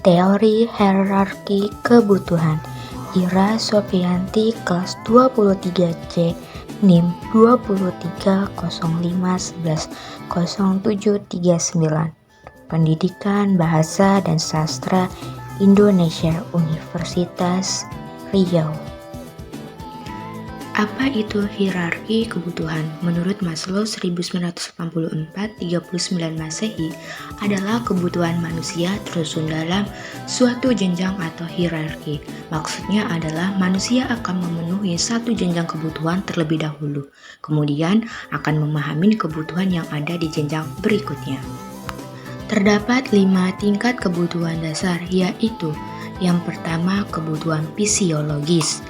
Teori Hierarki Kebutuhan Ira Sofianti kelas 23C NIM 2305110739 Pendidikan Bahasa dan Sastra Indonesia Universitas Riau. Apa itu hierarki kebutuhan? Menurut Maslow 1984-39 Masehi adalah kebutuhan manusia tersusun dalam suatu jenjang atau hierarki. Maksudnya adalah manusia akan memenuhi satu jenjang kebutuhan terlebih dahulu, kemudian akan memahami kebutuhan yang ada di jenjang berikutnya. Terdapat 5 tingkat kebutuhan dasar, yaitu yang pertama kebutuhan fisiologis,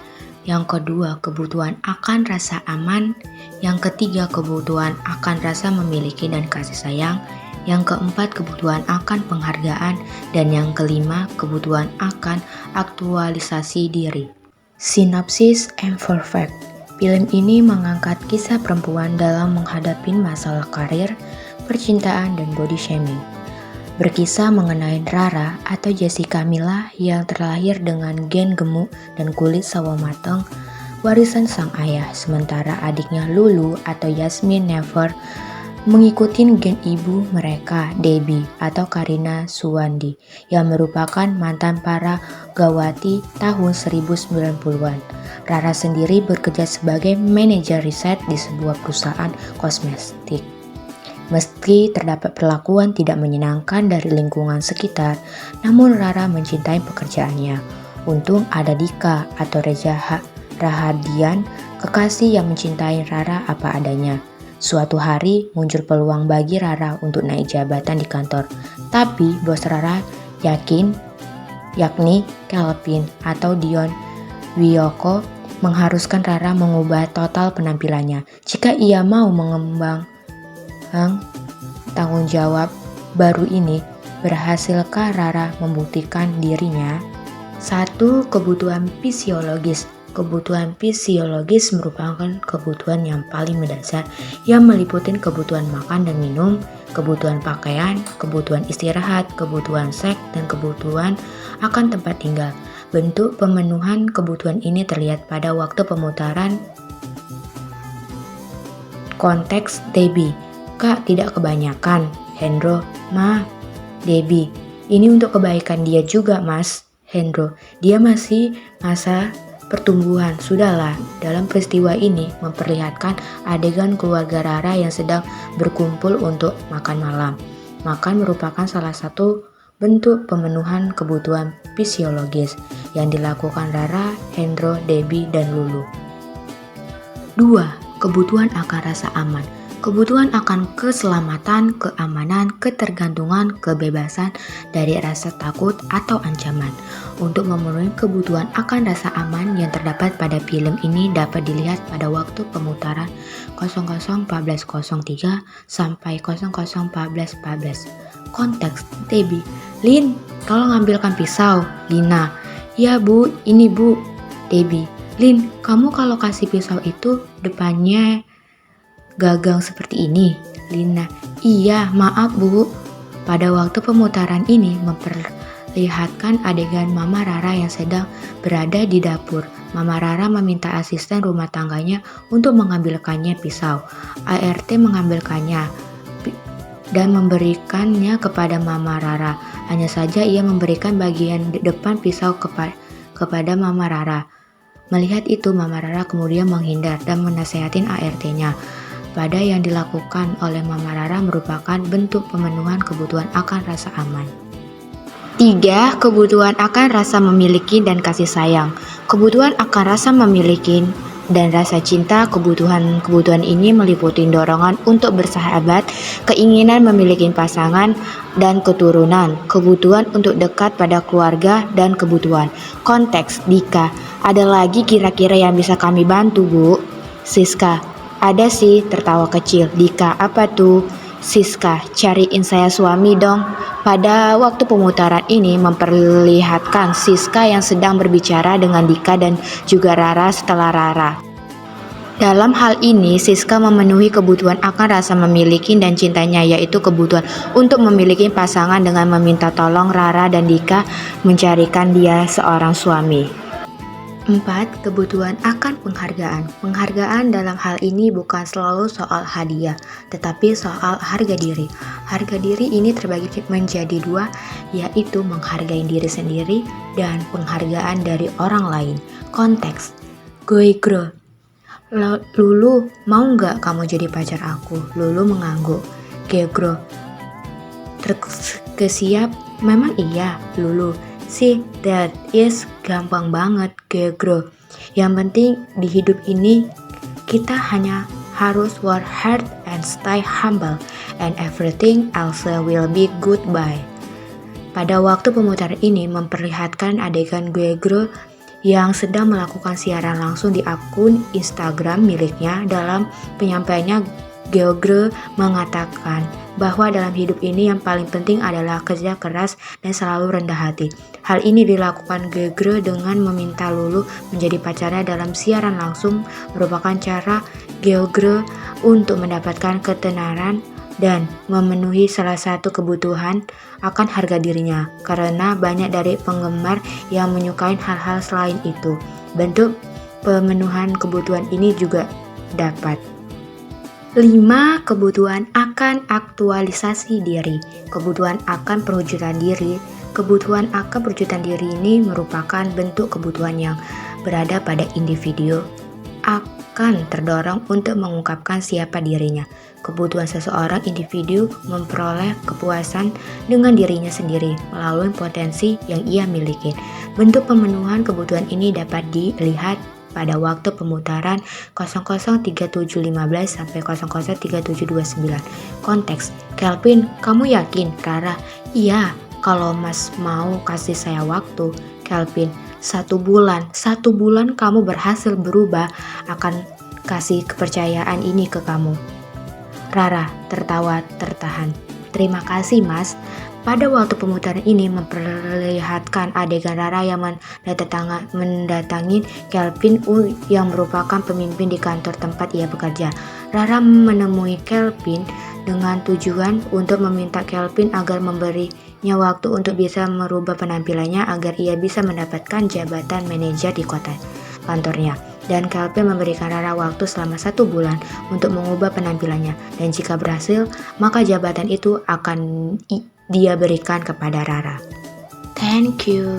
yang kedua kebutuhan akan rasa aman, yang ketiga kebutuhan akan rasa memiliki dan kasih sayang, yang keempat kebutuhan akan penghargaan, dan yang kelima kebutuhan akan aktualisasi diri. Sinopsis Imperfect. Film ini mengangkat kisah perempuan dalam menghadapi masalah karir, percintaan, dan body shaming. Berkisah mengenai Rara atau Jessica Mila yang terlahir dengan gen gemuk dan kulit sawo matang, warisan sang ayah, sementara adiknya Lulu atau Yasmin Never mengikuti gen ibu mereka, Debbie atau Karina Suwandi, yang merupakan mantan para gawati tahun 1090-an. Rara sendiri bekerja sebagai manajer riset di sebuah perusahaan kosmetik. Meski terdapat perlakuan tidak menyenangkan dari lingkungan sekitar, namun Rara mencintai pekerjaannya. Untung ada Dika atau Reza Rahadian, kekasih yang mencintai Rara apa adanya. Suatu hari muncul peluang bagi Rara untuk naik jabatan di kantor, tapi bos Rara yakni Kelvin atau Dion Wiyoko mengharuskan Rara mengubah total penampilannya jika ia mau mengembang tanggung jawab baru ini. Berhasilkah Rara membuktikan dirinya? 1. Kebutuhan fisiologis. Kebutuhan fisiologis merupakan kebutuhan yang paling mendasar yang meliputi kebutuhan makan dan minum, kebutuhan pakaian, kebutuhan istirahat, kebutuhan seks, dan kebutuhan akan tempat tinggal. Bentuk pemenuhan kebutuhan ini terlihat pada waktu pemutaran konteks Debbie. Kak, tidak kebanyakan. Hendro, Ma, Debbie, ini untuk kebaikan dia juga, Mas. Hendro, dia masih masa pertumbuhan. Sudahlah, dalam peristiwa ini memperlihatkan adegan keluarga Rara yang sedang berkumpul untuk makan malam. Makan merupakan salah satu bentuk pemenuhan kebutuhan fisiologis yang dilakukan Rara, Hendro, Debbie, dan Lulu. 2. Kebutuhan akan rasa aman. Kebutuhan akan keselamatan, keamanan, ketergantungan, kebebasan dari rasa takut atau ancaman. Untuk memenuhi kebutuhan akan rasa aman yang terdapat pada film ini dapat dilihat pada waktu pemutaran 00:14:03 sampai 00:14:14. Konteks Debbie, Lin, tolong ambilkan pisau. Lina, ya bu, ini bu. Debbie, Lin, kamu kalau kasih pisau itu depannya gagang seperti ini. Lina, iya maaf bu. Pada waktu pemutaran ini memperlihatkan adegan Mama Rara yang sedang berada di dapur. Mama Rara meminta asisten rumah tangganya untuk mengambilkannya pisau. ART mengambilkannya dan memberikannya kepada Mama Rara. Hanya saja ia memberikan bagian depan pisau kepada Mama Rara. Melihat itu, Mama Rara kemudian menghindar dan menasihatin ART-nya. Pada yang dilakukan oleh Mama Rara merupakan bentuk pemenuhan kebutuhan akan rasa aman. 3. Kebutuhan akan rasa memiliki dan kasih sayang. Kebutuhan akan rasa memiliki dan rasa cinta. Kebutuhan ini meliputi dorongan untuk bersahabat, keinginan memiliki pasangan dan keturunan, kebutuhan untuk dekat pada keluarga, dan kebutuhan. Konteks Dika, ada lagi kira-kira yang bisa kami bantu bu? Siska, ada sih, tertawa kecil. Dika, apa tuh? Siska, cariin saya suami dong. Pada waktu pemutaran ini memperlihatkan Siska yang sedang berbicara dengan Dika dan juga Rara setelah Rara Dalam hal ini, Siska memenuhi kebutuhan akan rasa memiliki dan cintanya, yaitu kebutuhan untuk memiliki pasangan dengan meminta tolong Rara dan Dika mencarikan dia seorang suami. 4. Kebutuhan akan penghargaan. Penghargaan dalam hal ini bukan selalu soal hadiah, tetapi soal harga diri. Harga diri ini terbagi menjadi dua, yaitu menghargai diri sendiri dan penghargaan dari orang lain. Konteks: Goigro, Lulu, mau nggak kamu jadi pacar aku? Lulu mengangguk. Gegro, terkesiap, memang iya. Lulu, see, that is gampang banget, Gegro. Yang penting di hidup ini kita hanya harus work hard and stay humble, and everything else will be goodbye. Pada waktu pemutaran ini memperlihatkan adegan Gegro yang sedang melakukan siaran langsung di akun Instagram miliknya. Dalam penyampaiannya, Gegro mengatakan bahwa dalam hidup ini yang paling penting adalah kerja keras dan selalu rendah hati. Hal ini dilakukan Gegro dengan meminta Lulu menjadi pacarnya dalam siaran langsung, merupakan cara Gegro untuk mendapatkan ketenaran dan memenuhi salah satu kebutuhan akan harga dirinya, karena banyak dari penggemar yang menyukai hal-hal selain itu. Bentuk pemenuhan kebutuhan ini juga dapat. 5. Kebutuhan akan aktualisasi diri. Kebutuhan akan perwujudan diri. Kebutuhan akan perwujudan diri ini merupakan bentuk kebutuhan yang berada pada individu akan terdorong untuk mengungkapkan siapa dirinya. Kebutuhan seseorang individu memperoleh kepuasan dengan dirinya sendiri melalui potensi yang ia miliki. Bentuk pemenuhan kebutuhan ini dapat dilihat pada waktu pemutaran 00:37:15 sampai 00:37:29. Konteks: Kelvin, kamu yakin? Rara, iya, kalau Mas mau kasih saya waktu. Kelvin, 1 bulan. 1 bulan kamu berhasil berubah, akan kasih kepercayaan ini ke kamu. Rara tertawa tertahan. Terima kasih, Mas. Pada waktu pemutaran ini memperlihatkan adegan Rara yang mendatangi Kelvin yang merupakan pemimpin di kantor tempat ia bekerja. Rara menemui Kelvin dengan tujuan untuk meminta Kelvin agar memberinya waktu untuk bisa merubah penampilannya agar ia bisa mendapatkan jabatan manajer di kantornya. Dan Kelvin memberikan Rara waktu selama 1 bulan untuk mengubah penampilannya, dan jika berhasil, maka jabatan itu akan dia berikan kepada Rara. Thank you.